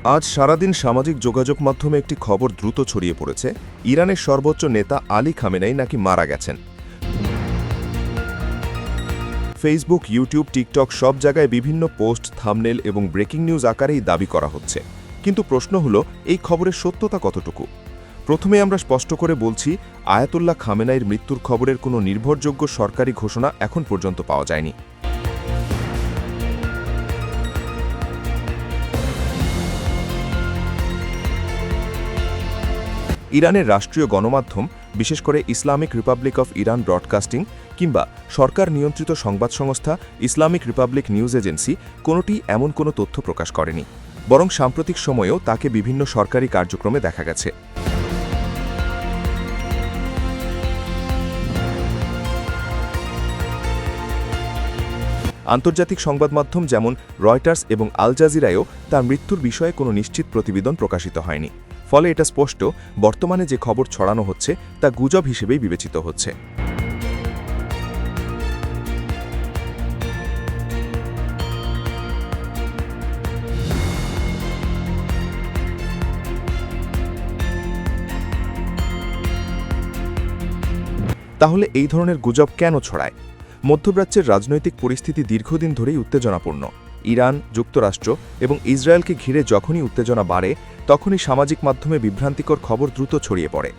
আজ সারাদিন সামাজিক যোগাযোগ মাধ্যমে একটি খবর দ্রুত ছড়িয়ে পড়েছে। ইরানের সর্বোচ্চ নেতা আলী খামেনেই নাকি মারা গেছেন। ফেসবুক, ইউটিউব, টিকটক সব জায়গায় বিভিন্ন পোস্ট, থাম্বনেল এবং ব্রেকিং নিউজ আকারেই দাবি করা হচ্ছে। কিন্তু প্রশ্ন হলো, এই খবরের সত্যতা কতটুকু? প্রথমে আমরা স্পষ্ট করে বলছি, আয়াতুল্লাহ খামেনাইর মৃত্যুর খবরের কোনো নির্ভরযোগ্য সরকারি ঘোষণা এখন পর্যন্ত পাওয়া যায়নি। ইরানের রাষ্ট্রীয় গণমাধ্যম, বিশেষ করে Islamic Republic of Iran broadcasting কিংবা সরকার নিয়ন্ত্রিত সংবাদ সংস্থা ইসলামিক রিপাবলিক নিউজ এজেন্সি কোনোটি এমন কোনো তথ্য প্রকাশ করেনি, বরং সাম্প্রতিক সময়েও তাকে বিভিন্ন সরকারি কার্যক্রমে দেখা গেছে। আন্তর্জাতিক সংবাদ মাধ্যম যেমন রয়টার্স এবং আল জাজিরায়ও তার মৃত্যুর বিষয়ে কোনো নিশ্চিত প্রতিবেদন প্রকাশিত হয়নি। ফলে এটা স্পষ্ট, বর্তমানে যে খবর ছড়ানো হচ্ছে তা গুজব হিসেবেই বিবেচিত হচ্ছে। তাহলে এই ধরনের গুজব কেন ছড়ায়? মধ্যপ্রাচ্যের রাজনৈতিক পরিস্থিতি দীর্ঘদিন ধরেই উত্তেজনাপূর্ণ। ইরান, যুক্তরাষ্ট্র এবং ইসরায়েলকে ঘিরে যখনই উত্তেজনা বাড়ে, তখনই সামাজিক মাধ্যমে বিভ্রান্তিকর খবর দ্রুত ছড়িয়ে পড়ে।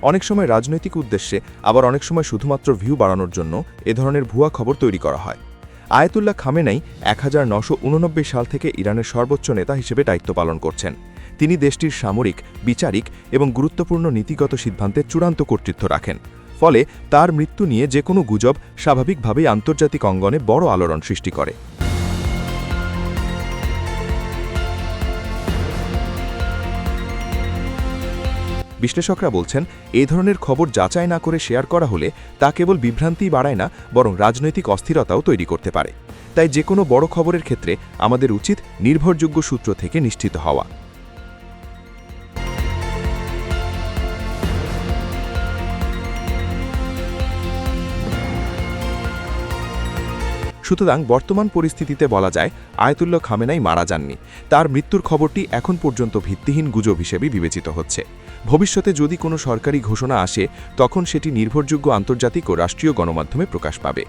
অনেক সময় রাজনৈতিক উদ্দেশ্যে, আবার অনেক সময় শুধুমাত্র ভিউ বাড়ানোর জন্য এ ধরনের ভুয়া খবর তৈরি করা হয়। আয়াতুল্লাহ খামেনাই 1989 সাল থেকে ইরানের সর্বোচ্চ নেতা হিসেবে দায়িত্ব পালন করছেন। তিনি দেশটির সামরিক, বিচারিক এবং গুরুত্বপূর্ণ নীতিগত সিদ্ধান্তের চূড়ান্ত কর্তৃত্ব রাখেন। ফলে তার মৃত্যু নিয়ে যে কোনো গুজব স্বাভাবিকভাবেই আন্তর্জাতিক অঙ্গনে বড় আলোড়ন সৃষ্টি করে। বিশ্লেষকরা বলছেন, এই ধরনের খবর যাচাই না করে শেয়ার করা হলে তা কেবল বিভ্রান্তিই বাড়ায় না, বরং রাজনৈতিক অস্থিরতাও তৈরি করতে পারে। তাই যে কোনো বড় খবরের ক্ষেত্রে আমাদের উচিত নির্ভরযোগ্য সূত্র থেকে নিশ্চিত হওয়া। সুতরাং বর্তমান পরিস্থিতিতে বলা যায়, আয়াতুল্লাহ খামেনাই মারা যাননি। তার মৃত্যুর খবরটি এখন পর্যন্ত ভিত্তিহীন গুজব হিসেবে বিবেচিত হচ্ছে। ভবিষ্যতে যদি কোনো সরকারি ঘোষণা আসে, তখন সেটি নির্ভরযোগ্য আন্তর্জাতিক ও রাষ্ট্রীয় গণমাধ্যমে প্রকাশ পাবে।